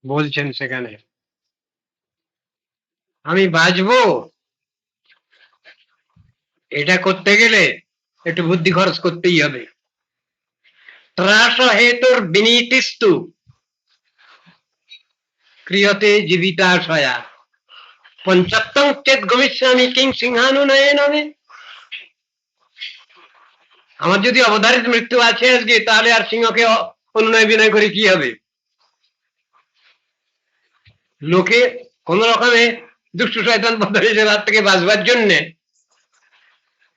বলছেন সেখানে আমি বাঁচবো, এটা করতে গেলে একটু বুদ্ধি খরচ করতেই হবে। ত্রাস হেতুর বিনীতিস্তু ক্রিয়তে জীবিতাশয়া পঞ্চত্তম চেত গমিষ্যামি কিং সিংহানুনয়ে নামে। আমার যদি অবধারিত মৃত্যু আছে আজকে, তাহলে আর সিংহকে অনুনয় বিনয় করে কি হবে? লোকে কোন রকমে দুষ্ট শয়তান বদলের হাত থেকে বাঁচবার জন্যে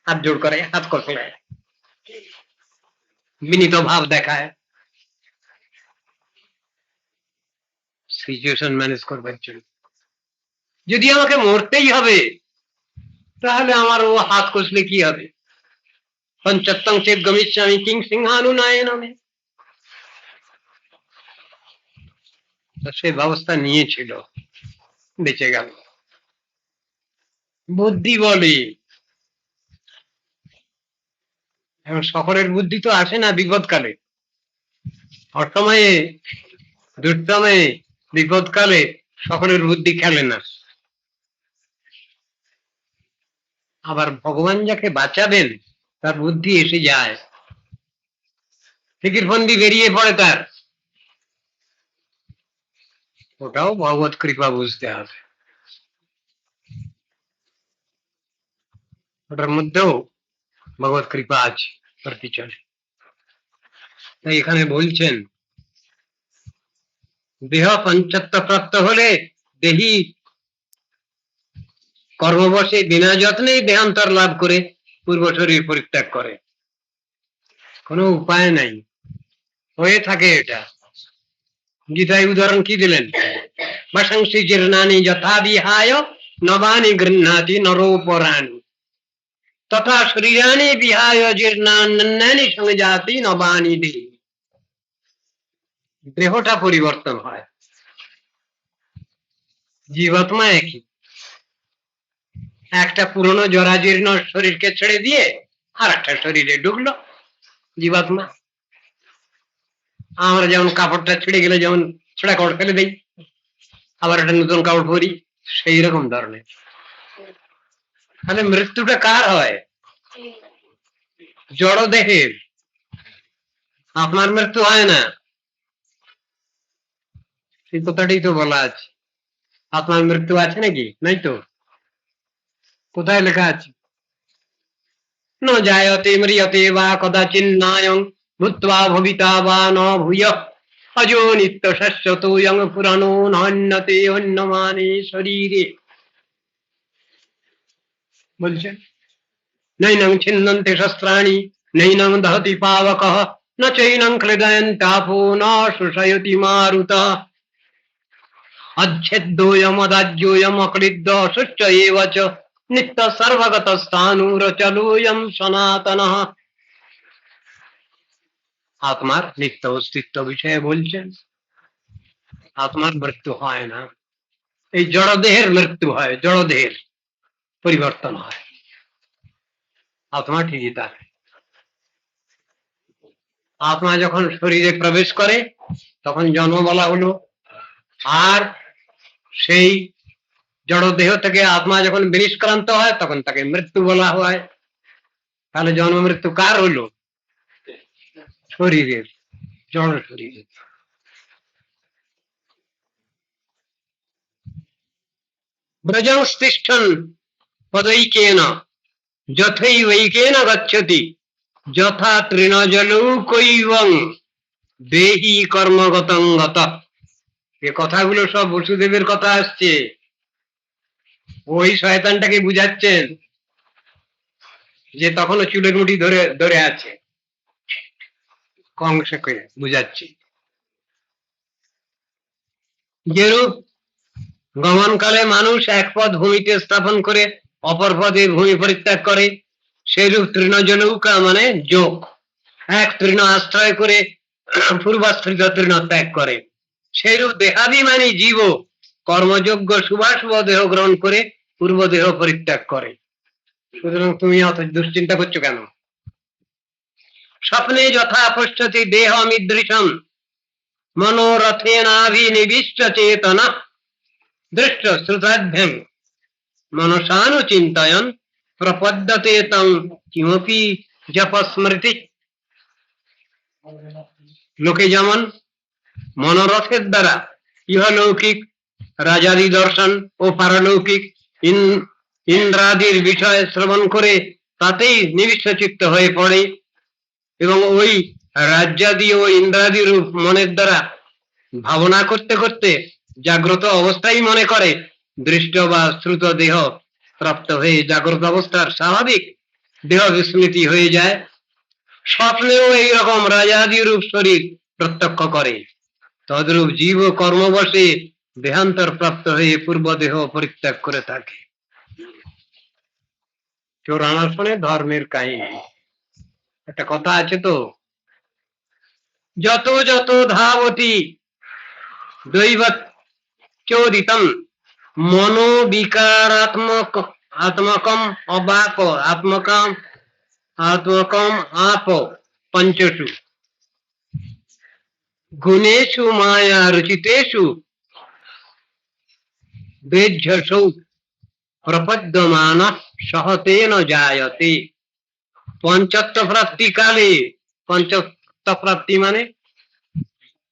হাত জোড় করে, হাত কসলায়, বিনীত ভাব দেখায় সিচুয়েশন ম্যানেজ করবার জন্য। যদি আমাকে মরতেই হবে, তাহলে আমার ও হাত কষলে কি হবে? পঞ্চত্তম চেত গমিষ্যামি কিং সিংহানুনয়ে নামে। সে ব্যবস্থা নিয়েছিল, বেঁচে গেল। বুদ্ধি বলে, এখন সকলের বুদ্ধি তো আসে না বিপদকালে। অসময়ে, দুর্সময়ে, বিপদকালে সকলের বুদ্ধি খেলে না। আবার ভগবান যাকে বাঁচাবেন তার বুদ্ধি এসে যায়, ফিকির ফন্দি বেরিয়ে পড়ে তার। ওটাও ভগবত কৃপা বুঝতে হবে, ওটার মধ্যেও ভগবত কৃপা আছে ওর পিছনে। তাই এখানে বলছেন দেহ পঞ্চত্ব প্রাপ্ত হলে দেহি কর্মবশে বিনা যত্নেই দেহান্তর লাভ করে পূর্ব শরীর পরিত্যাগ করে, কোনো উপায় নাই, হয়ে থাকে এটা। গীতায় উদাহরণ কি দিলেন? বাসাংসি জীর্ণানি যথা বিহায় নবানি গৃহ্ণাতি নরোপরাণি তথা শরীরানি বিহায় জীর্ণান্যানি সংজাতি নবানি দেহি। দেহটা পরিবর্তন হয়, জীবাত্মা একই। একটা পুরনো জরাজীর্ণ শরীরকে ছেড়ে দিয়ে আর একটা শরীরে ঢুকলো জীবাত্মা। আমরা যেমন কাপড়টা ছিঁড়ে গেলে যেমন ছেঁড়া কাপড় ফেলে দেই, আবার একটা নতুন কাপড় পরি, সেই রকম ধরনের। তাহলে মৃত্যুটা কার হয়? জড় দেহের। আপনার মৃত্যু হয় না, সেই কথাটাই তো বলা আছে। আপনার মৃত্যু আছে নাকি? নাই তো। কোথায় লেখা আছে? ন জায়তে ম্রিয়তে বা কদাচিন্নায়ং ভূত্বা ভবিতা বা ন ভূয়ঃ অজো নিত্য শাশ্বতো ইয়ং পুরাণো নান্যতে অন্যমানে শরীরে। বলছেন নৈনং ছিন্নন্তে শস্ত্রাণি নৈনং দহতি পাবকঃ ন চৈনং ক্লেদয়ন্তাপো ন শোষয়তি মারুতঃ অচ্ছেদ্যোয়মদাজ্যোয়ম অক্লিদ্য শুচ্চ এব চ নিত্য সর্বগত স্থাণুরচলোয়ম সনাতনঃ। আত্মার নিত্য অস্তিত্ব বিষয়ে বলছেন। আত্মার মৃত্যু হয় না, এই জড়দেহের মৃত্যু হয়, জড়দেহের পরিবর্তন হয়, আত্মা ঠিকই থাকে। আত্মা যখন শরীরে প্রবেশ করে তখন জন্ম বলা হলো, আর সেই জড়দেহ থেকে আত্মা যখন বিনিষ্ক্রান্ত হয় তখন তাকে মৃত্যু বলা হয়। তাহলে জন্ম মৃত্যু কার হলো? শরীরের, জড় শরীরের। ব্রজংস্তিষ্ঠন পদৈকেন যথৈবৈকেন গচ্ছতি যথা তৃণজলৌকৈবং দেহি কর্মগতং গতঃ। এ কথাগুলো সব বসুদেবের কথা আসছে, ওই শয়তানটাকে বুঝাচ্ছেন যে তখনও চুলের মুঠি ধরে ধরে আছে, কংসকে বুঝাচ্ছি। যেরূপ গমনকালে মানুষ এক পদ ভূমিতে স্থাপন করে অপর পদে ভূমি পরিত্যাগ করে, সেরূপ তৃণজলৌকা মানে যোগ, এক তৃণ আশ্রয় করে পূর্বাশ্রিত তৃণ ত্যাগ করে, সেরূপ দেহাভিমানী জীব কর্মযোগ্য শুভাশুভ দেহ গ্রহণ করে পূর্ব দেহ পরিত্যাগ করে। সুতরাং তুমি অত দুশ্চিন্তা করছো কেন? স্বপ্নে যথা পশ্যতি দেহ মিদৃশম मनोरथेनाभिनिविष्ट चेतना दृष्ट श्रुताभ्यं मनसानुचिन्तयन् प्रपद्यते तं किमपि जपस्मृति। লোকে যেমন মনোরথের দ্বারা ইহলৌকিক রাজাদি দর্শন ও পারলৌকিক ইন্দ্রাদির বিষয় শ্রবণ করে তাতেই নিবিষ্ট চিত্ত হয়ে পড়ে এবং ওই রাজ্যাদি ও ইন্দ্রাদি রূপ মনের দ্বারা ভাবনা করতে করতে জাগ্রত অবস্থায় মনে করে দৃষ্ট বা শ্রুত দেহ প্রাপ্ত হয়ে জাগ্রত অবস্থার স্বাভাবিক দেহ বিস্মৃতি হয়ে যায়। স্বপ্নেও এইরকম রাজাদি রূপ শরীর প্রত্যক্ষ করে। তদ্রূপ জীব কর্মবশে দেহান্তর প্রাপ্ত হয়ে পূর্ব দেহ পরিত্যাগ করে থাকে। 54 ধর্মের কাহিনী। একটা কথা আছে তো, যত যত ধাবতি দৈবত চোদিতম মনোবিকারাত্মক আত্মকম অবাক আত্মকম আপ পঞ্চসু গুণেষু মায়া রচিতেষু বেজ্জসৌ প্রপদ্যমান সহতেন জায়তে। পঞ্চত্ব প্রাপ্তি কালে, পঞ্চত্ব প্রাপ্তি মানে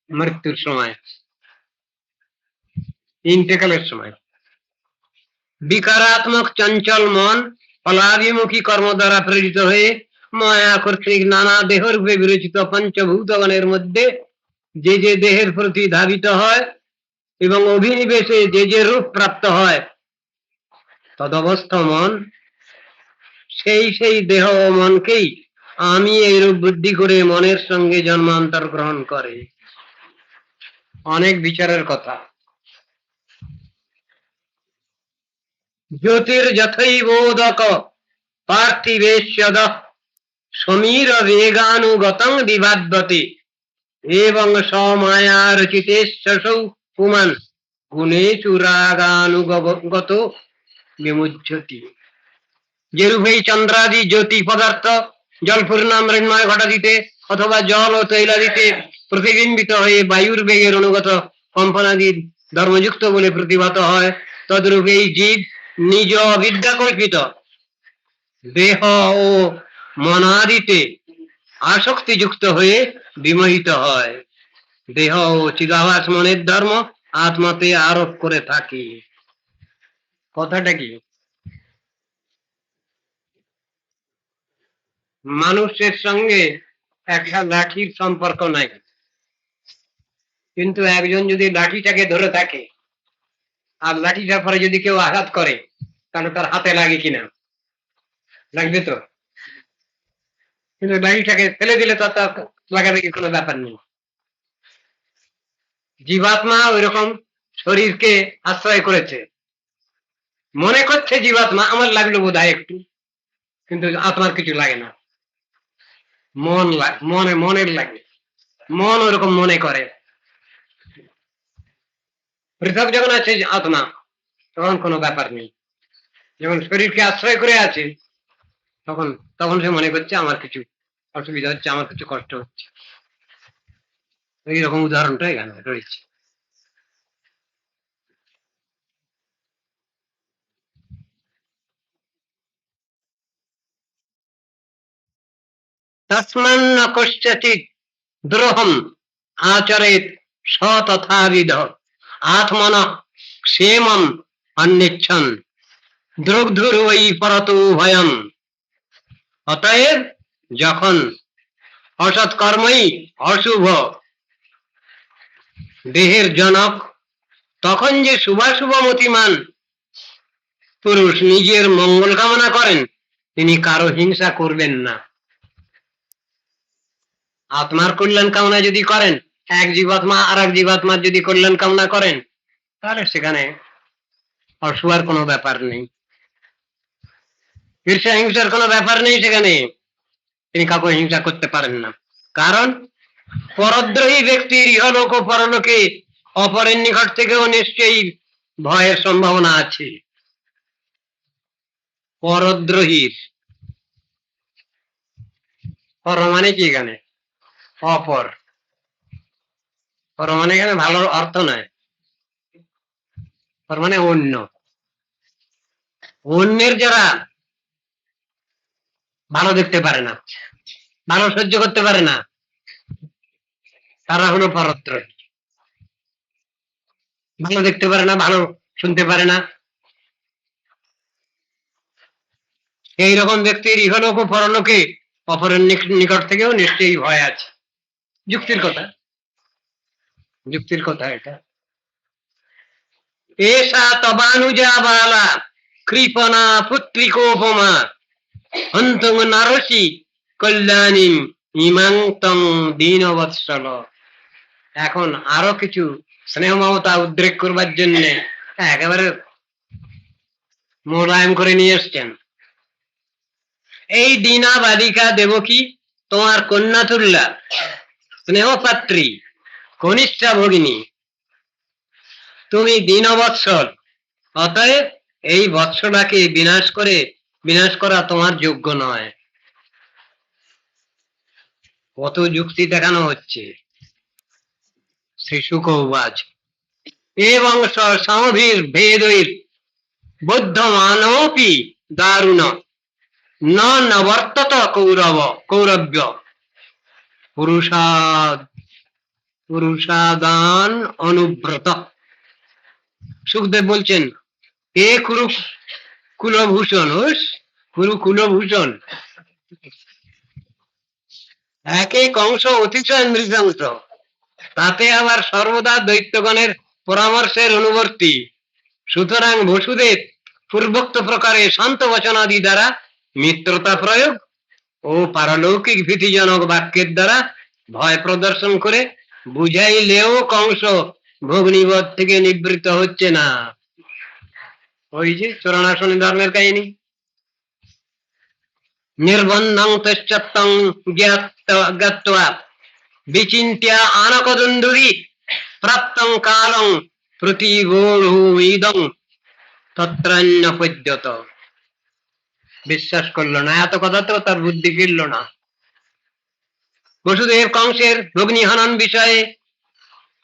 মৃত্যুর সময়, ইন্তেকালের সময়, বিকারাত্মক চঞ্চল মন ফলাভিমুখী কর্ম দ্বারা প্রেরিত হয়ে মায়া কর্তৃক নানা দেহরূপে বিরচিত পঞ্চভূতগণের মধ্যে যে যে দেহের প্রতি ধাবিত হয় এবং অভিনিবেশে যে যে রূপ প্রাপ্ত হয়, তদবস্থ মন সেই সেই দেহ ও মনকেই আমি এই রূপ বুদ্ধি করে মনের সঙ্গে জন্মান্তর গ্রহণ করে। অনেক বিচারের কথা। জ্যোতির্যথৈবোদক পার্থিবেশ্যদ সমীর বেগানুগতং বিভাদ্যতে এবং সমায়া রচিতেশ্বসৌ পুমান গুণেষু রাগানুগত বিমুহ্যতি। যেরূপ এই চন্দ্রাদি জ্যোতি পদার্থ জলপূর্ণ মৃন্ময় ঘটাদিতে অথবা জল ও তৈলাদিতে প্রতিবিম্বিত হয়ে বায়ুর বেগের অনুগত কম্পনাদির ধর্মযুক্ত বলে প্রতিভাত হয়, তদ্রূপ এই জীব নিজ অবিদ্যা কল্পিত দেহ ও মনাদিতে আসক্তিযুক্ত হয়ে বিমোহিত হয়। দেহ ও চিদাভাস মনের ধর্ম আত্মাতে আরোপ করে থাকে। কথাটা কি? মানুষের সঙ্গে একটা লাঠির সম্পর্ক নাই, কিন্তু একজন যদি লাঠিটাকে ধরে থাকে আর লাঠিটার পরে যদি কেউ আঘাত করে তাহলে তার হাতে লাগে কিনা? লাগবে তো। কিন্তু লাঠিটাকে ফেলে দিলে তো তার লাগাবে কি কোনো ব্যাপার নেই। জীবাত্মা ওই রকম শরীরকে আশ্রয় করেছে, মনে করছে জীবাত্মা আমার লাগলো বোধ হয় একটু, কিন্তু আত্মার কিছু লাগে না। মনের লাগে, মন ওরকম মনে করে। পৃথক যখন আছে আত্মা তখন কোনো ব্যাপার নেই, যখন শরীরকে আশ্রয় করে আছে তখন সে মনে করছে আমার কিছু অসুবিধা হচ্ছে, আমার কিছু কষ্ট হচ্ছে। এইরকম উদাহরণটা এখানে রয়েছে। তস্মান্ন কস্যচিৎ দ্রোহম আচরেৎ স তথাবিধ আত্মনঃ ক্ষেমম অন্নিচ্ছন দ্রগ্ধুর ওই পরতো ভয়ম। অতএব যখন অসৎ কর্মই অশুভ দেহের জনক, তখন যে শুভাশুভ মতিমান পুরুষ নিজের মঙ্গল কামনা করেন তিনি কারো হিংসা করবেন না। আত্মার কল্যাণ কামনা যদি করেন, এক জীবাত্মা আর এক জীবাত্মার যদি কল্যাণ কামনা করেন, তাহলে সেখানে অশুভার কোনো ব্যাপার নেই, ঈর্ষা হিংসার কোনো ব্যাপার নেই। সেখানে তিনি কাউকে হিংসা করতে পারেন না, কারণ পরদ্রোহী ব্যক্তির ইহলোক ও পরলোকে অপরের নিকট থেকেও নিশ্চয়ই ভয়ের সম্ভাবনা আছে। পরদ্রোহীর পর মানে কি? এখানে অপর, পর মানে এখানে ভালো অর্থ নয়, পর মানে অন্য। অন্যের যারা ভালো দেখতে পারে না, ভালো সহ্য করতে পারে না, তারা হলো পরদ্রোহী। ভালো দেখতে পারে না, ভালো শুনতে পারে না, এইরকম ব্যক্তির ইহলোক ও পরলোকে অপরের নিকট থেকেও নিশ্চয়ই ভয় আছে। যুক্তির কথা, যুক্তির কথা এটা। এষা তবানুজা বালা কৃপনা পুত্রিকোপমা অন্তং নারসি কল্যাণী ইমাং তং দীনবৎসল। এখন আরো কিছু স্নেহ মমতা উদ্রেক করবার জন্য একেবারে মোলায়েম করে নিয়ে এসছেন। এই দীনা বালিকা দেবকী তোমার কন্যা তুল্যা, স্নেহপাত্রী, কনিষ্ঠা ভগিনী, তুমি দীনবৎসল, অতএব এই বৎসলাকে বিনাশ করা তোমার যোগ্য নয়। কত যুক্তি দেখানো হচ্ছে। শ্রী শুক উবাচ এবং সমভির ভেদৈর বৌদ্ধ মানবী দারুণ ন নবর্তত কৌরব্য পুরুষাদান অনুব্রত। সুখদেব বলছেন, এ কুলভূষণ একে কংস অতিশয় নৃশংস, তাতে আবার সর্বদা দৈত্যগণের পরামর্শের অনুবর্তী। সুতরাং বসুদেব পূর্বোক্ত প্রকারে শান্ত বচনাদি দ্বারা মিত্রতা প্রয়োগ ও পারলৌকিক ভীতিজনক বাক্যের দ্বারা ভয় প্রদর্শন করে বুঝাইলেও কংস ভগ্নিবধ থেকে নিবৃত্ত হচ্ছে না। ওই যে চরণাসনী ধর্মের কাহিনী। নির্বন্ধং তচ্ছত্তং জ্ঞাত্বা বিচিন্ত্য আনকদুন্দুরি প্রাপ্তং কালং প্রতিগোঢ়মিদং তত্রান্যপদ্যত। বিশ্বাস করলো না, এত কথাতেও তার বুদ্ধি ফিরল না। বসুদেব কংসের ভগ্নি হনন বিষয়ে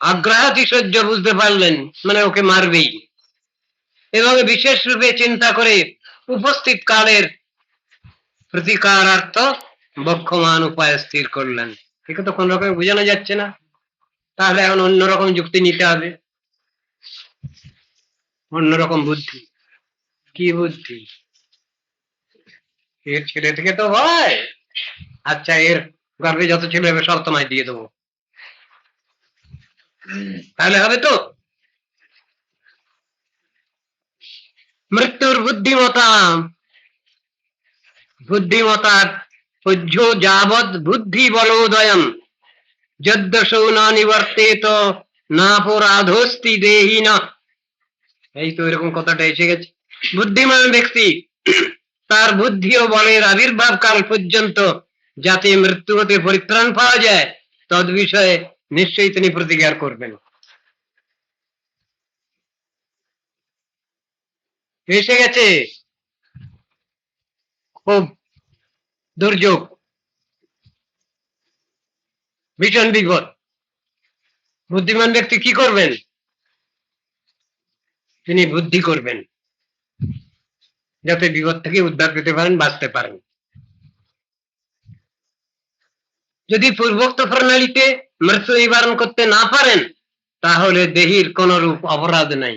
আগ্রাহাতিশয্য বুঝতে পারলেন, মানে ওকে মারবেই, এবং বিশেষ রূপে চিন্তা করে উপস্থিত কালের প্রতিকারার্থ বক্ষমান উপায় স্থির করলেন। একে তো কোন রকম বোঝানো যাচ্ছে না, তাহলে এখন অন্যরকম যুক্তি নিতে হবে, অন্যরকম বুদ্ধি। কি বুদ্ধি? এর ছেলে থেকে তো হয়, আচ্ছা এর গর্ভে যত ছেলে হবে সব তোমায় দিয়ে দেবো, তাহলে হবে তো? মৃত্যুর বুদ্ধিমতার পূজ্য যাবৎ বুদ্ধি বলোদয়ম যদ্দশৌ না নিবর্তেত নাপরাধস্তি দেহি না। এই তো এরকম কথাটা এসে গেছে। বুদ্ধিমান ব্যক্তি তার বুদ্ধি ও বলের আবির্ভাব কাল পর্যন্ত যাতে মৃত্যু হতে পরিত্রাণ পাওয়া যায় তদ বিষয়ে নিশ্চয়ই তিনি প্রতিকার করবেন। এসে গেছে খুব দুর্যোগ, ভীষণ বিপদ। বুদ্ধিমান ব্যক্তি কি করবেন? তিনি বুদ্ধি করবেন যাতে বিপদ থেকে উদ্ধার পেতে পারেন, বাঁচতে পারেন। যদি পূর্বোক্ত প্রণালীতে মৃত্যু নিবারণ করতে না পারেন তাহলে দেহির কোন রূপ অপরাধ নাই।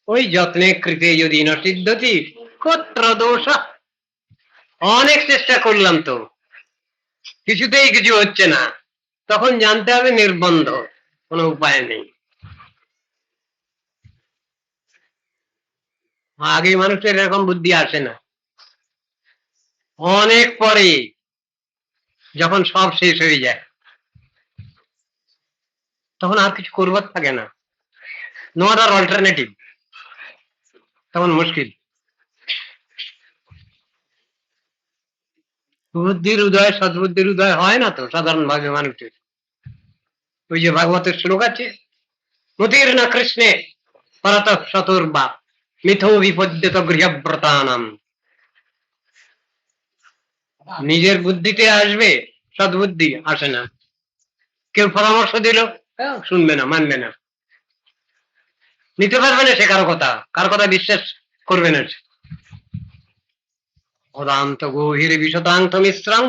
ওই যত্নে কৃতে যদি নসিদ্ধতি কত্র দোষ। অনেক চেষ্টা করলাম তো কিছুতেই কিছু হচ্ছে না, তখন জানতে হবে নির্বন্ধ, কোনো উপায় নেই। আগে মানুষের এরকম বুদ্ধি আসে না, অনেক পরে যখন সব শেষ হয়ে যায় তখন আর কিছু করবার থাকে না, নো আদার অল্টারনেটিভ, তখন মুশকিল। বুদ্ধির উদয়, সদ্বুদ্ধির উদয় হয় না তো সাধারণ ভাবে মানুষের। ওই যে ভাগবতের শ্লোক আছে, মতির না কৃষ্ণে পরত শতর্বা মিথো বিপদ্যত গৃহব্রতানাম। নিজের বুদ্ধিতে আসবে, সদ্বুদ্ধি আসে না। কেউ পরামর্শ দিল, শুনবে না, মানবে না, নিতে পারবে না সে কারো কথা বিশ্বাস করবে না। অদান্ত গভীর বিশদান্ত মিশ্রাং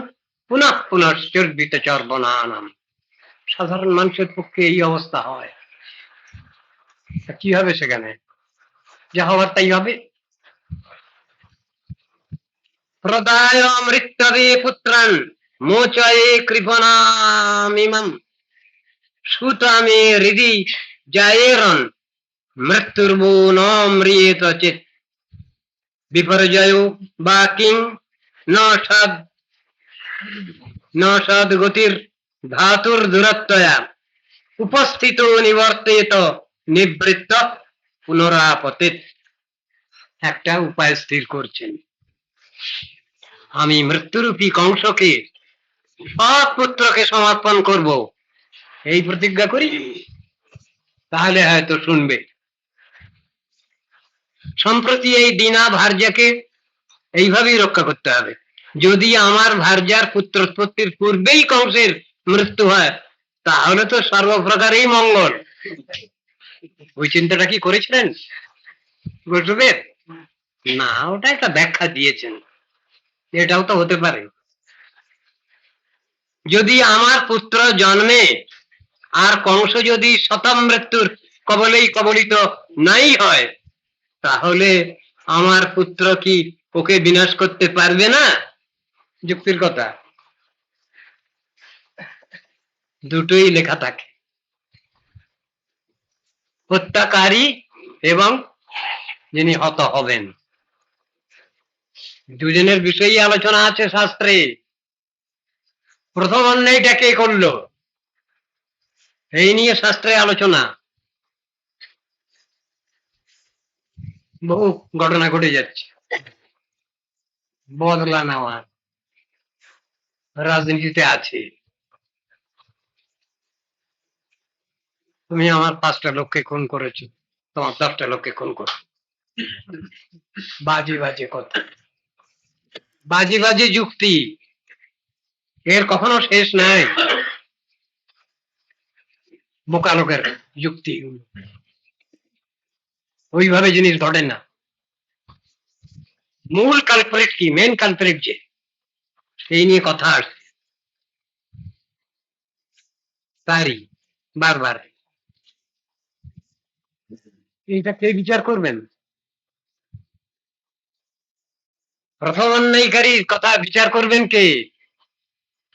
পুনঃ পুনশ্চর্বিত চর্বনানাম। সাধারণ মানুষের পক্ষে এই অবস্থা হয়, কি হবে সেখানে? যা হবার তাই হবে। প্রদায় মৃত্যবে পুত্রান মোচয়ে কৃপণামিমম সুতামে হৃদি জায়েরন মৃত্যুর্বো ন ম্রিয়েত চিত বিপর্যয় বা কিং ন সদ গতির ধাতুর দূরত্বয়া উপস্থিত নিবর্তিত নিবৃত্ত পুনরাপতিত। একটা উপায় স্থির করছেন, আমি মৃত্যুরূপী কংসকে সৎ পুত্রকে সমর্পণ করব, এই প্রতিজ্ঞা করি, তাহলে হয়তো শুনবে। সম্প্রতি এই দীনা ভার্যাকে এইভাবেই রক্ষা করতে হবে। যদি আমার ভার্যার পুত্রোৎপত্তির পূর্বেই কংসের মৃত্যু হয়, তাহলে তো সর্বপ্রকারেই মঙ্গল। ওই চিন্তাটা কি করেছিলেন বৈষ্ণবের? না, ওটা একটা ব্যাখ্যা দিয়েছেন, এটাও তো হতে পারে। যদি আমার পুত্র জন্মে আর কংস যদি শতম মৃত্যুর কবলেই কবলিত নাই হয়, তাহলে আমার পুত্র কি ওকে বিনাশ করতে পারবে না? যুক্তির কথা। দুটোই লেখা থাকে, হত্যাকারী এবং যিনি হত হবেন, দুজনের বিষয়ে আলোচনা আছে শাস্ত্রে। প্রথম অন্যায়টা কে করলো, এই নিয়ে শাস্ত্রে আলোচনা। বহু ঘটনা ঘটে যাচ্ছে, বদলা নেওয়া রাজনীতিতে আছে। তুমি আমার 5টা লোককে খুন করেছো, তোমার 10টা লোককে খুন করো, বাজে বাজে কথা, বাজে বাজে যুক্তি, এর কখনো শেষ নাই। বোকা লোকের যুক্তি, ওইভাবে জিনিস ঘটে না। মূল কালপ্রিট কি, মেন কালপ্রিট যে, এই নিয়ে কথা আসছে তারই বারবার। এইটা কে বিচার করবেন? প্রথম অন্যায়কারীর কথা বিচার করবেন কে?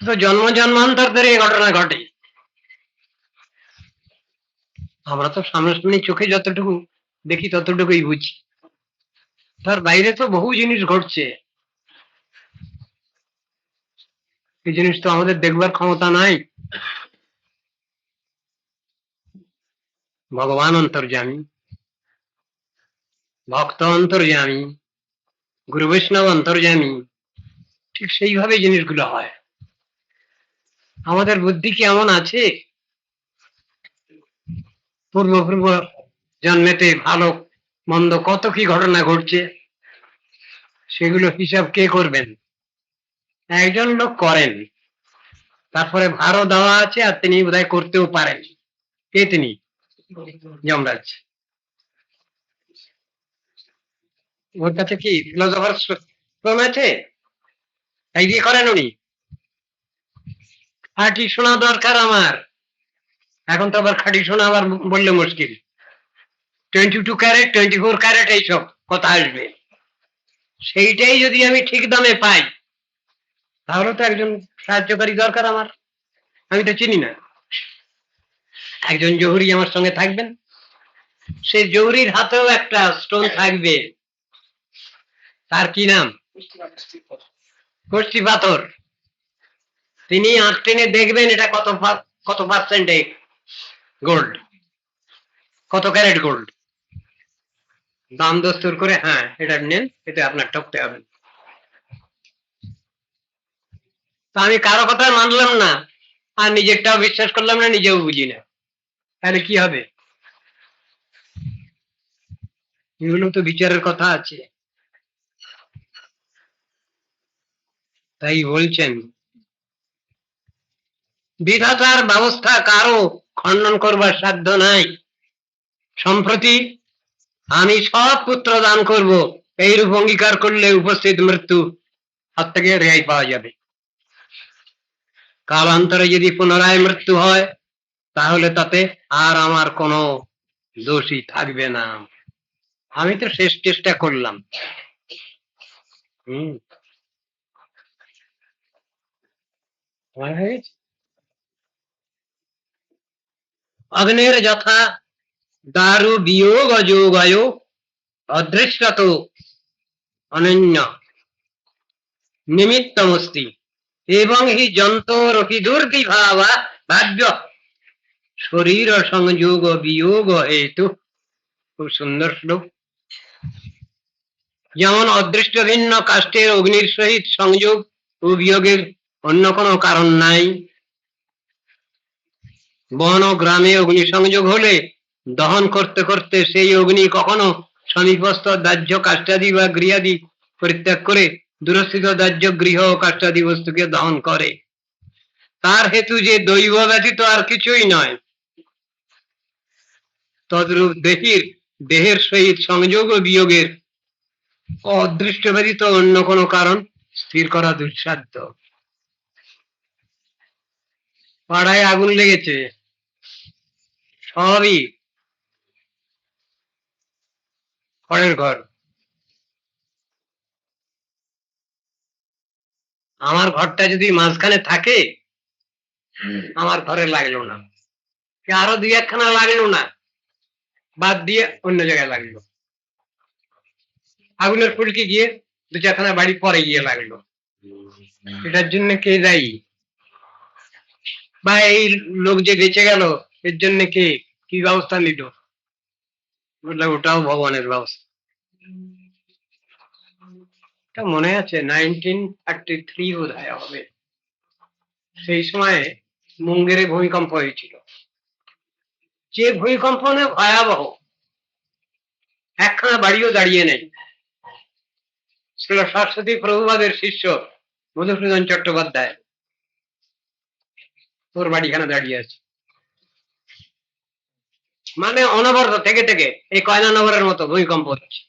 তো জন্ম জন্মান্তর ধরে এই ঘটনা ঘটে। আমরা তো সামনাসামনি চোখে যতটুকু দেখি ততটুকুই বুঝি, তার বাইরে তো বহু জিনিস ঘটছে। এই জিনিস তো আমাদের দেখবার ক্ষমতা নাই। ভগবান অন্তর্যামী, ভক্ত অন্তর্যামী, গুরু বৈষ্ণব অন্তর্যামী, ঠিক সেইভাবে জিনিসগুলো হয়। আমাদের বুদ্ধি কি এমন আছে? পূর্ব জন্মেতে ভালো মন্দ কত কি ঘটনা ঘটছে, সেগুলো হিসাব কে করবেন? একজন লোক করেন, তারপরে ভারও দেওয়া আছে, আর তিনি বোধহয় করতেও পারেন। কে তিনি? যমরাজ। ওর কাছে কি ফিলোসফার শ্রম আছে? তাই দিয়ে করেন উনি। খাঁটি শোনা দরকার আমার, এখন তো আবার খাঁটি শোনা আবার বললে মুশকিল। 22 ক্যারেট 24 ক্যারেট এইসব কথা আসবে, সেইটাই যদি আমি ঠিক দামে পাই, তাহলে তো একজন সাহায্যকারী দরকার আমার। আমি তো চিনি না। একজন জহুরি আমার সঙ্গে থাকবেন, সেই জহুরির হাতেও একটা স্টোন থাকবে, তার কি নাম? কষ্টি পাথর। তিনি আঁক টেনে দেখবেন এটা কত পার্সেন্টে গোল্ড, কত ক্যারেট গোল্ড। দাম দস্তুর করে, হ্যাঁ এটা নেন, এটা আপনার ঠকতে হবে। তো আমি কারো কথা মানলাম না, আর নিজেরটাও বিশ্বাস করলাম না, নিজেও বুঝি না, তাহলে কি হবে? এগুলো তো বিচারের কথা আছে। তাই বলছেন বিধাতার ব্যবস্থা কারো খণ্ডন করবার সাধ্য নাই। সম্প্রতি আমি সব পুত্র দান করব, এইরূপ অঙ্গীকার করলে উপস্থিত মৃত্যু হাত থেকে রেহাই পাওয়া যাবে। কালান্তরে যদি পুনরায় মৃত্যু হয় তাহলে তাতে আর আমার কোনো দোষই থাকবে না। আমি তো শেষ চেষ্টা করলাম। হম অগ্নের যথা দারু বিয়োগ অযোগায় অদৃষ্টত অনন্য নিমিত্তমস্তি এবং হি যন্তরপি দুর্বিভাবা ভাগ্য শরীর সংযোগ বিয়োগ হেতু। খুব সুন্দর শ্লোক। যেমন অদৃষ্ট ভিন্ন কাষ্ঠের অগ্নির সহিত সংযোগ ও বিয়োগের অন্য কোনো কারণ নাই, বন ও গ্রামে অগ্নি সংযোগ হলে দহন করতে করতে সেই অগ্নি কখনো সমীপস্থ দাহ্য কাষ্ঠাদি বা গৃহাদি পরিত্যাগ করে দূরস্থিত দাহ্য গৃহ ও কাষ্ঠাদি বস্তুকে দহন করে। তার হেতু যে দৈব ব্যতীত আর কিছুই নয়। তদ্রূপ দেহের সহিত সংযোগ ও বিয়োগের অদৃষ্ট ব্যতীত অন্য কোনো কারণ স্থির করা দুঃসাধ্য। পাড়ায় আগুন লেগেছে, সবই খড়ের ঘর। আমার ঘরটা যদি মাঝখানে থাকে, আমার ঘরে লাগলো না, আরো দুই একখানা লাগলো না, বাদ দিয়ে অন্য জায়গায় লাগলো। আগুনের ফুলকি গিয়ে দু চারখানা বাড়ি পরে গিয়ে লাগলো। এটার জন্য কে দায়ী? বা এই লোক যে বেঁচে গেল এর জন্য কে কি ব্যবস্থা নিল? বললাম ওটাও ভগবানের ব্যবস্থা। মনে আছে 1933 বোধহয় হবে, সেই সময়ে মুঙ্গেরে ভূমিকম্প হয়েছিল। যে ভূমিকম্প ভয়াবহ, একখানা বাড়িও দাঁড়িয়ে নেই। ছিল সরস্বতী প্রভুবাদের শিষ্য মধুসূদন চট্টোপাধ্যায়, তোর বাড়িখানে দাঁড়িয়ে আছে। মানে অনবরত থেকে থেকে এই কয়লানগরের মতো ভূমিকম্প হচ্ছে।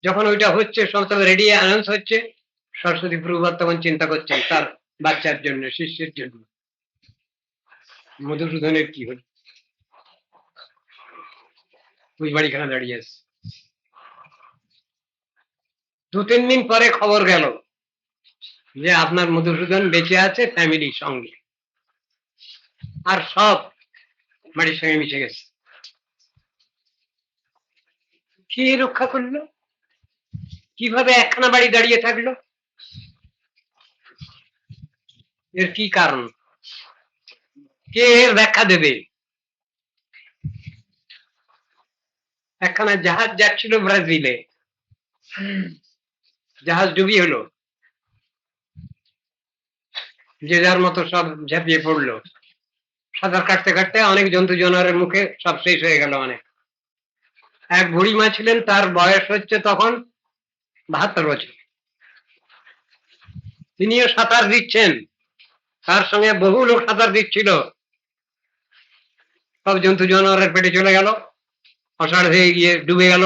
যখন ওইটা হচ্ছে সমস্ত রেডিও অ্যানাউন্স হচ্ছে, সরস্বতী প্রভুপাদ তখন চিন্তা করছেন তার বাচ্চার জন্য, শিষ্যের জন্য, মধুসূদনের কি হল। ওই বাড়িখানে দাঁড়িয়ে আছে। 2-3 দিন পরে খবর গেল যে আপনার মধুসূদন বেঁচে আছে ফ্যামিলির সঙ্গে, আর সব বাড়ির সঙ্গে মিশে গেছে। কি রক্ষা করলো? কিভাবে একখানা বাড়ি দাঁড়িয়ে থাকলো? এর কি কারণ? কে এর ব্যাখ্যা দেবে? একখানা জাহাজ যাচ্ছিল ব্রাজিলে, জাহাজ ডুবি হলো, যে যার মতো সব ঝাঁপিয়ে পড়লো। সাঁতার কাটতে কাটতে অনেক জন্তু জানোয়ারের মুখে সব শেষ হয়ে গেল। অনেক এক বুড়ি মা ছিলেন, তার বয়স হচ্ছে তখন 72 বছর। তিনিও সাঁতার দিচ্ছেন, তার সঙ্গে বহু লোক সাঁতার দিচ্ছিল। সব জন্তু জানোয়ারের পেটে চলে গেল, অসাড় হয়ে গিয়ে ডুবে গেল।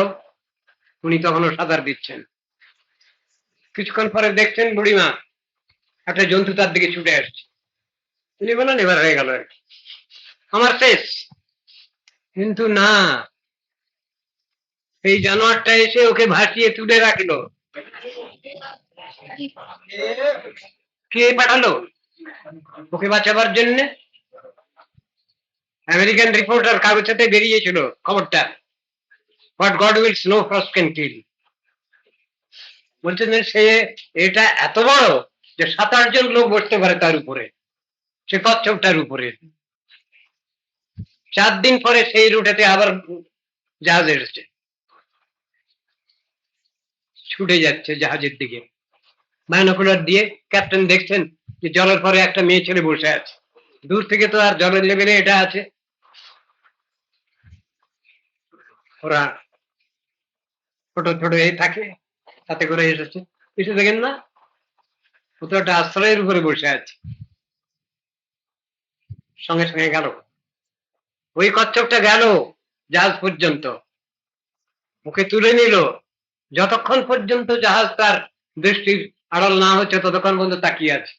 উনি তখনও সাঁতার দিচ্ছেন। কিছুক্ষণ পরে দেখছেন বুড়িমা একটা জন্তু তার দিকে ছুটে আসছে। তিনি বলেন এবার হয়ে গেল, আমার শেষ। কিন্তু না, এই জানোয়ারটা এসে ওকে ভাসিয়ে তুলে রাখলো। কে পাঠালো ওকে বাঁচাবার জন্য? আমেরিকান রিপোর্টার কাগজে বেরিয়েছিল খবরটা, what God wills no frost can kill. বলছেন সে এটা এত বড় যে 7-8 জন লোক বসতে পারে তার উপরে, সে কচ্ছপটার উপরে। 4 দিন পরে সেই রুটেতে আবার জাহাজ এসেছে, ছুটে যাচ্ছে জাহাজের দিকে। বাইনোকুলার দিয়ে ক্যাপ্টেন দেখছেন যে জলের পরে একটা মেয়ে ছেলে বসে আছে। দূর থেকে তো আর জলের লেভেলে এটা আছে। ওরা ছোট ছোট এই থাকে, তাতে করে এসেছে। এসে দেখেন না, ও তো একটা আশ্রয়ের উপরে বসে আছে। সঙ্গে সঙ্গে গেল। ওই কচ্ছপটা গেল জাহাজ পর্যন্ত, ওকে তুলে নিল। যতক্ষণ পর্যন্ত জাহাজ তার দৃষ্টির আড়াল না হচ্ছে ততক্ষণ পর্যন্ত তাকিয়ে আছে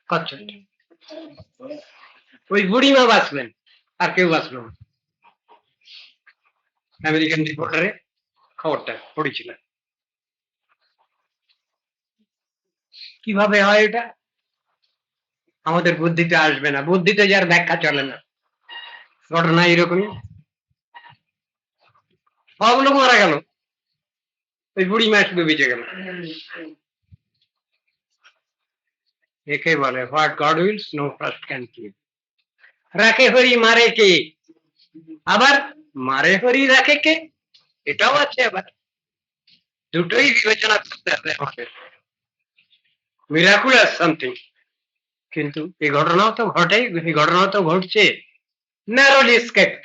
কচ্ছপ। ওই বুড়িমা বাঁচলেন, আর কেউ বাঁচল না। আমেরিকান রিপোর্টারে খবরটা পড়েছিলেন। কিভাবে হয় এটা আমাদের বুদ্ধিতে আসবে না, বুদ্ধিতে যার ব্যাখ্যা চলে না। ঘটনা এরকমই, সব লোক মারা গেল, ওই বুড়ি মা শুধু বেঁচে গেল। একে বলে what God wills no first can kill. রাখে হরি মারে কে, আবার মারে হরি রাখে কে, এটাও আছে। আবার দুটোই বিবেচনা করতে হবে আমাদের। Miraculous something. কিন্তু এই ঘটনাও তো ঘটে, এই ঘটনাও তো ঘটছে ন্যারোলি স্কেপড।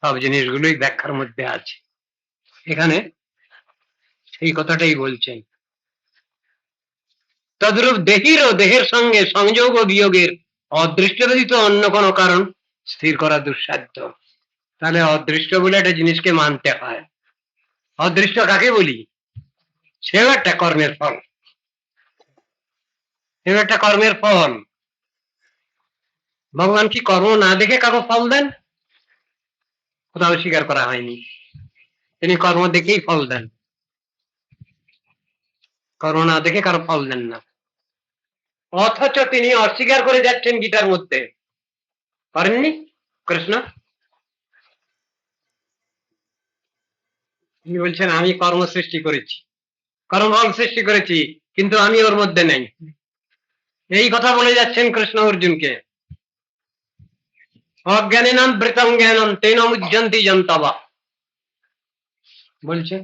সব জিনিসগুলোই ব্যাখ্যার মধ্যে আছে। এখানে সেই কথাটাই বলছেন। তদ্রূপ দেহিরও দেহের সঙ্গে সংযোগ ও বিয়োগের অদৃষ্ট ব্যতীত অন্য কোনো কারণ স্থির করা দুঃসাধ্য। তাহলে অদৃষ্ট বলে একটা জিনিসকে মানতে হয়। অদৃষ্ট কাকে বলি? সেও একটা কর্মের ফল, সেও একটা কর্মের ফল। ভগবান কি কর্ম না দেখে কারো ফল দেন? কোথাও স্বীকার করা হয়নি। তিনি কর্ম দেখেই ফল দেন, কর্ম না দেখে কারো ফল দেন না। অথচ তিনি অস্বীকার করে যাচ্ছেন গীতার মধ্যে, করেননি কৃষ্ণ? তিনি বলছেন আমি কর্ম সৃষ্টি করেছি, কর্মফল সৃষ্টি করেছি, কিন্তু আমি ওর মধ্যে নেই। এই কথা বলে যাচ্ছেন কৃষ্ণ অর্জুনকে। অজ্ঞানী নাম বৃতম জ্ঞানম তেন মুহ্যন্তি জন্তবা বলছে।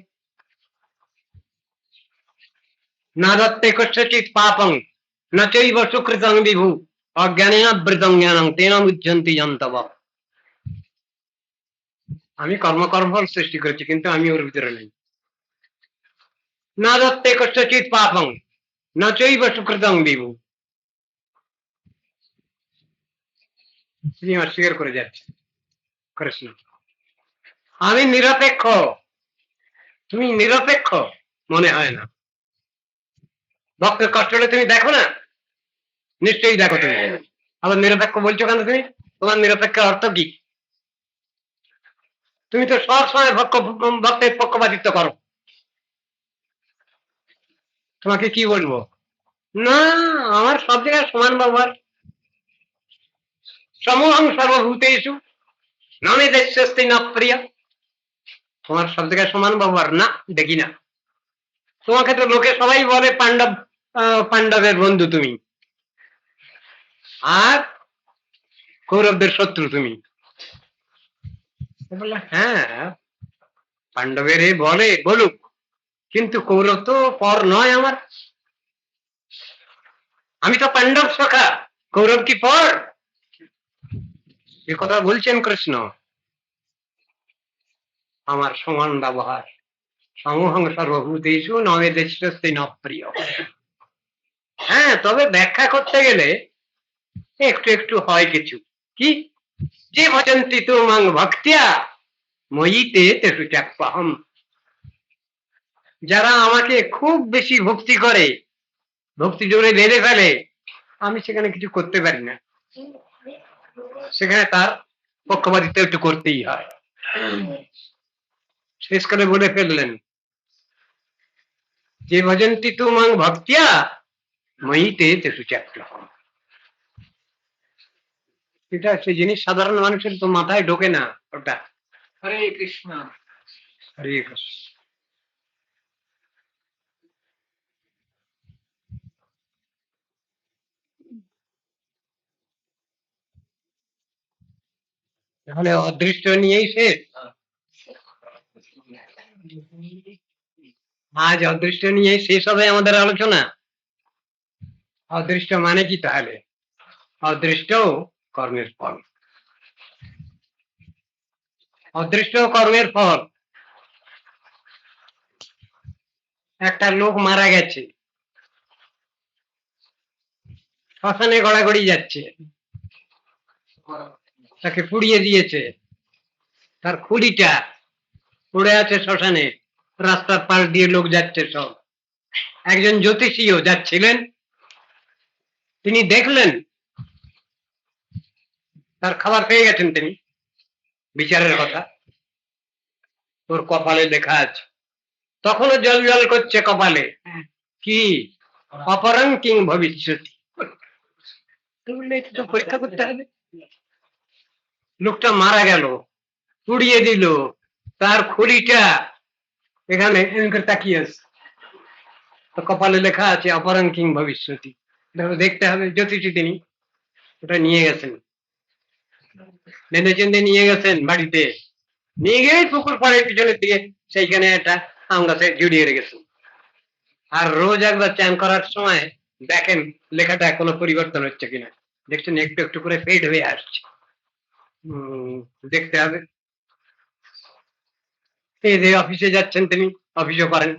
না দত্তে কস্যচিৎ পাপং না চৈব সুকৃতং বিভু অজ্ঞানী না বৃতম জ্ঞানং তেন মুহ্যন্তি জন্তবা। আমি কর্মফল সৃষ্টি করেছি, কিন্তু আমি ওর ভিতরে নেই। না দত্তে কস্যচিৎ পাপং না চৈব সুকৃতং বিভু। তিনি অস্বীকার করে যাচ্ছে কৃষ্ণ। আমি নিরপেক্ষ, তুমি নিরপেক্ষ মনে হয় না। ভক্তের কষ্ট হলে তুমি দেখো না? নিশ্চয়ই দেখো তুমি। আবার নিরপেক্ষ বলছো কেন তুমি? তোমার নিরপেক্ষের অর্থ কি? তুমি তো সবসময় ভক্তের পক্ষপাতিত্ব করো। তোমাকে কি বলবো? না, আমার সব জায়গায় সমান ব্যবহার। সমহং সর্বভূতেষু নামে দেশস্তি না প্রিয়। তোমার সব জায়গায় সমান ব্যবহার না, দেখি না। তোমাকে তো লোকে সবাই বলে পাণ্ডব, পাণ্ডবের বন্ধু তুমি, আর কৌরবদের শত্রু তুমি। হ্যাঁ, পাণ্ডবের বলে বলুক, কিন্তু কৌরব তো পর নয় আমার। আমি তো পাণ্ডব সখা, কৌরব কি পর? এ কথা বলছেন কৃষ্ণ। আমার সমান ব্যবহার, সমহং সর্বভূতেষু নমে দেশস্তি ন প্রিয়। হ্যাঁ, তবে ব্যাখ্যা করতে গেলে একটু একটু হয় কিছু। কি? যে ভজন্তি তুমাং ভক্তিয়া ময়িতে তেষু চাপ্পাহম। যারা আমাকে খুব বেশি ভক্তি করে, ভক্তি জোরে বেঁধে ফেলে, আমি সেখানে কিছু করতে পারি না। সেখানে তার পক্ষপাতিত্ব একটু করতেই হয়। শেষ করে বলে ফেললেন, যে ভজন্তি তুমাং ভক্তিয়া ময়িতে তেষু চাপ্পাহম। এটা সেই জিনিস সাধারণ মানুষের তো মাথায় ঢোকে না ওটা। হরে কৃষ্ণ, হরে কৃষ্ণ। তাহলে অদৃষ্ট নিয়েই শেষ। আজ অদৃষ্ট নিয়ে শেষ হবে আমাদের আলোচনা। অদৃষ্ট মানে কি তাহলে? অদৃষ্ট কর্মের ফল, অদৃষ্ট কর্মের ফল। একটা লোক মারা গেছে, শ্মশানে গড়াগড়ি যাচ্ছে, তাকে পুড়িয়ে দিয়েছে, তার খুলিটা পড়ে আছে শ্মশানে, রাস্তার পাশ দিয়ে লোক যাচ্ছে সব। একজন জ্যোতিষীও যাচ্ছিলেন, তিনি দেখলেন তার খাবার পেয়ে গেছেন তিনি, বিচারের কথা, তোর কপালে লেখা আছে, তখনও জল জল করছে কপালে, কি অপরং কিং ভবিষ্যতি। তো পরীক্ষা করতে হবে। লোকটা মারা গেল, পুড়িয়ে দিল, তার খুলিটা এখানে তাকিয়ে আছে, তো কপালে লেখা আছে অপরং কিং ভবিষ্যতি। দেখতে হবে, জ্যোতিষী তিনি ওটা নিয়ে গেছেন, নেনে চেন্দে নিয়ে গেছেন বাড়িতে, নিয়ে গিয়ে পুকুর পাড়ের পিছনের দিকে সেইখানে একটা আম গাছে জড়িয়ে রেখেছেন। আর রোজ একবার চান করার সময় দেখেন লেখাটা কোনো পরিবর্তন হচ্ছে কিনা, দেখছেন একটু একটু করে ফেড হয়ে আসছে। দেখতে হবে। এই যে অফিসে যাচ্ছেন তিনি, অফিসও করেন,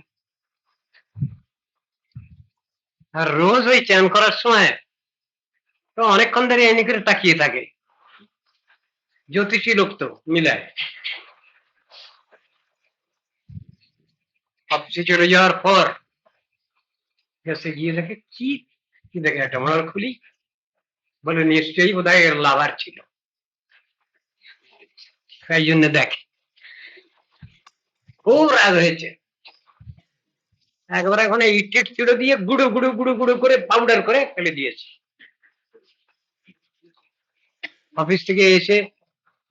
আর রোজ ওই চান করার সময় তো অনেকক্ষণ ধরে এনে করে তাকিয়ে থাকে, জ্যোতিষী লোক তো মিলায়। অফিসে চলে যাওয়ার পর গেছে, গিয়ে দেখে কি কি দেখে একটা মরার খুলি, বলে নিশ্চয়ই বোধহয় এর লাভার ছিল, সেই জন্য দেখে, খুব রাগ হয়েছে, একবার এখন ইট টিট ছিঁড়ে দিয়ে গুঁড়ো গুঁড়ো গুঁড়ো গুঁড়ো করে পাউডার করে ফেলে দিয়েছে। অফিস থেকে এসে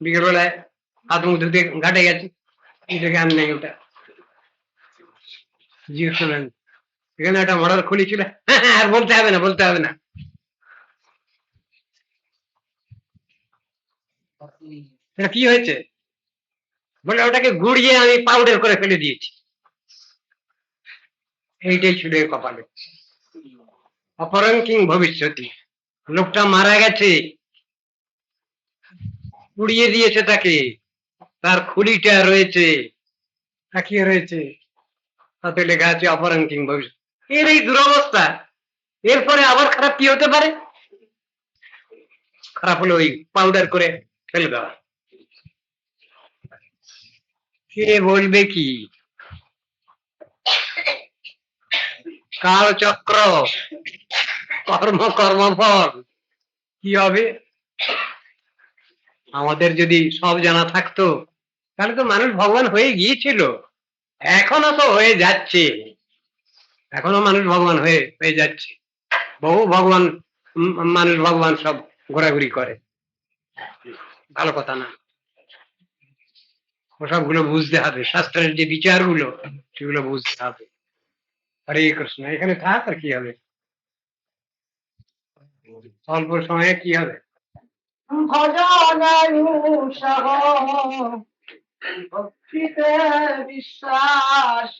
বিকেলবেলায় হাত মুখ ধুতে ঘাটে গেছে, দেখে আর নেই ওটা। জিজ্ঞেস করলেন এখানে একটা মরার খুলি ছিল, আর বলতে হবে না, বলতে হবে না। এটা কি হয়েছে, বলে ওটাকে গুড়িয়ে আমি পাউডার করে ফেলে দিয়েছি। এইটাই ছিল এর কপালে, অপরং কিং ভবিষ্যতি। লোকটা মারা গেছে, পুড়িয়ে দিয়েছে তাকে, তার খুলিটা রয়েছে, তাকিয়ে রয়েছে, তাতে লেখা আছে অপরং কিং ভবিষ্যৎ। এর এই দুরবস্থা, এরপরে আবার খারাপ কি হতে পারে? খারাপ হলো ওই পাউডার করে ফেলে দেওয়া। কে বলবে কি? কালচক্র, কর্ম কর্মফল কি হবে? আমাদের যদি সব জানা থাকতো তাহলে তো মানুষ ভগবান হয়ে গিয়েছিল, এখনো তো হয়ে যাচ্ছে, এখনো মানুষ ভগবান হয়ে হয়ে যাচ্ছে। বহু ভগবান, মানুষ ভগবান সব ঘোরাঘুরি করে, ভালো কথা না। ওসবগুলো বুঝতে হবে, শাস্ত্রের যে বিচারগুলো সেগুলো বুঝতে হবে। হরে কৃষ্ণ। এখানে থাক, আর কি হবে, অল্প সময়ে কি হবে। ভজনানুসহ ভক্তিতে বিশ্বাস,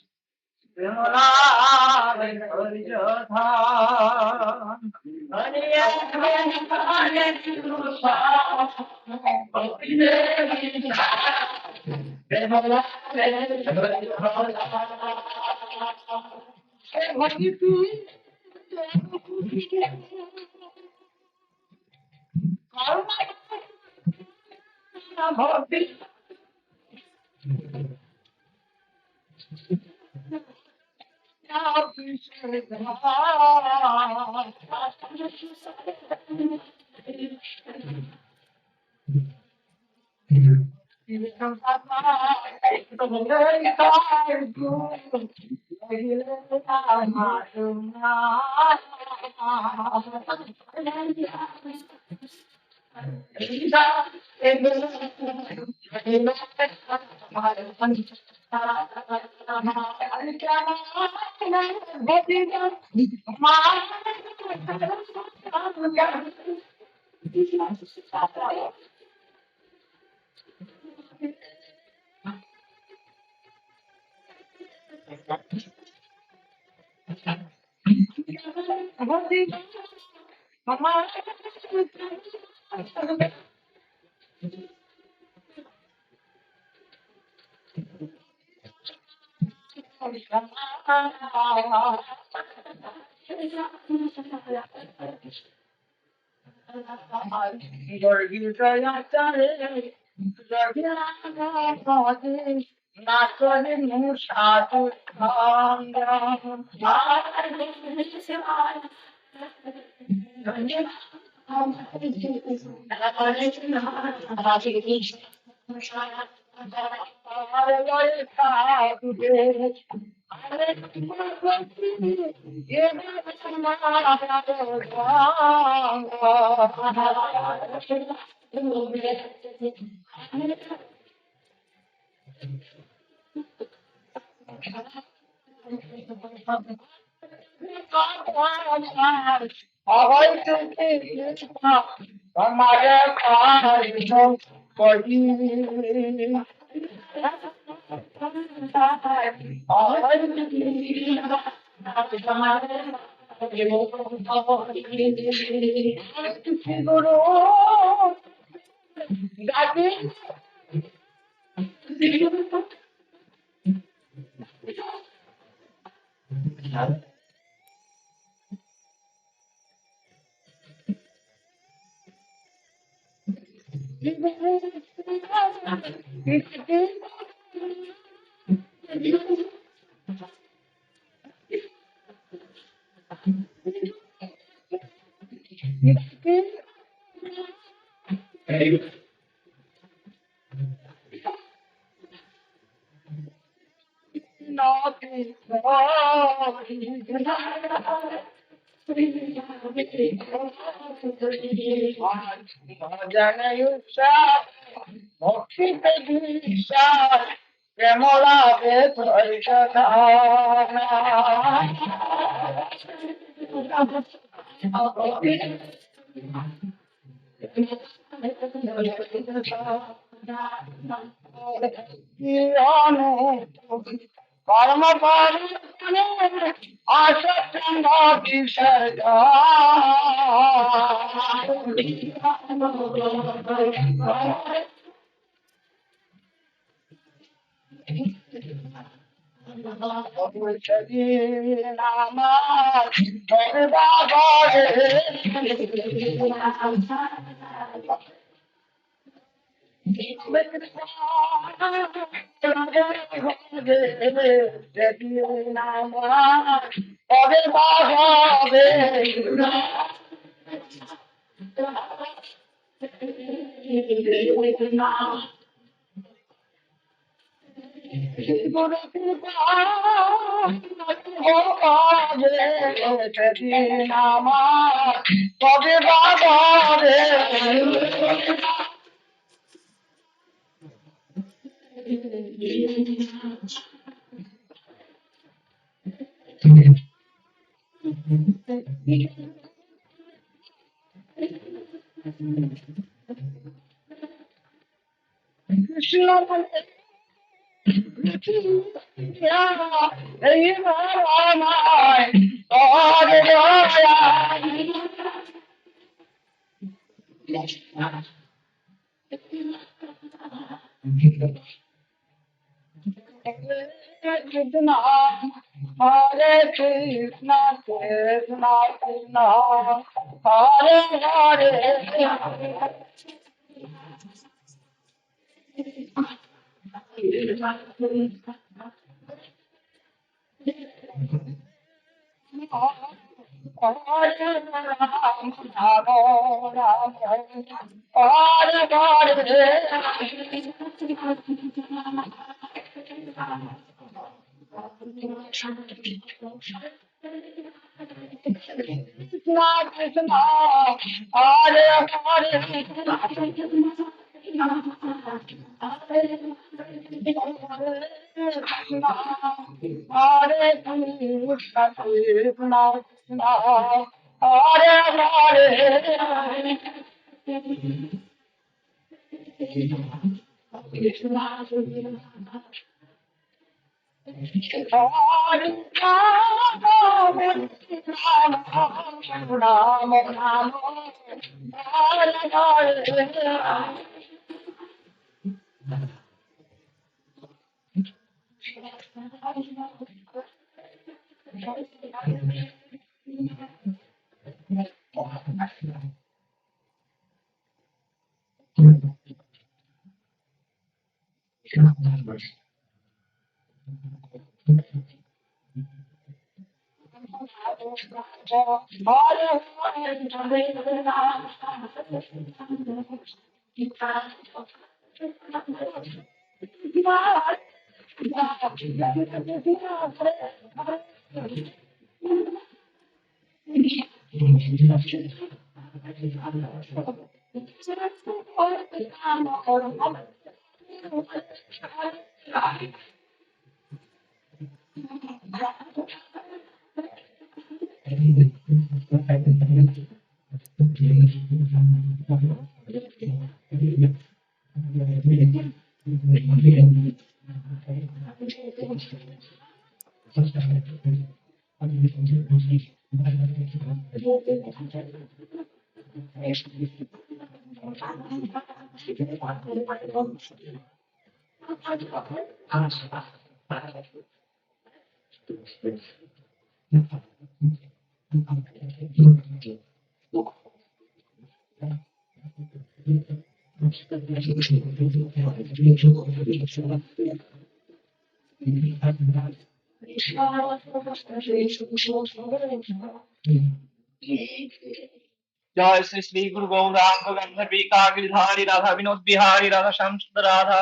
जय श्री श्री गुरु गौरांग गंधर्वी कागिरधारी राधा विनोद बिहारी राधा श्याम सुंदर राधा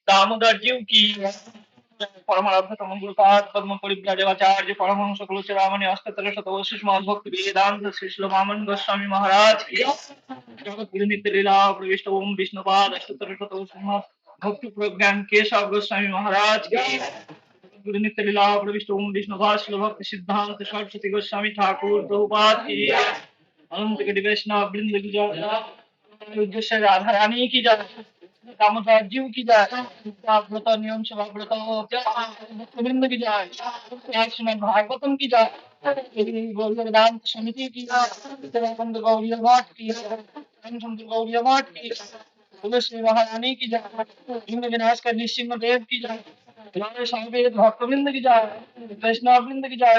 दामोदर जीव की परमाराध्य तम गुरुपाद पद्म परिव्राजकाचार्य परमहंस कुलचरामणि अष्टोत्तर शतवशिष्ठ भक्ति वेदांत श्री श्रील वामन गोस्वामी महाराज की जगत गुरु नित्य लीला प्रविष्ट ओम विष्णुपाद अष्टोत्तर शतवशिष्ठ भक्ति प्रज्ञान केशव गोस्वामी महाराज की गुरु नित्य लीला प्रविष्ट ओम विष्णुपाद श्रील भक्ति सिद्धांत सरस्वती गोस्वामी ठाकुर प्रभुपाद की अनंत कोटि वैष्णव वृंद की जय उद्देश्य राधा रानी की जय दामोदर जीव की जय व्रत नियम सभा व्रत भक्त वृंद की जय श्रीमद भागवतम की जय गौरी वेदांत समिति की उत्तराखंड गौरी मठ की रामचंद्र गौरी मठ की तुलसी महारानी की जय हिंद विनाश कर सिंह देव की जय हमारे संवेद भक्त वृंद की जय वैष्णव वृंद की जय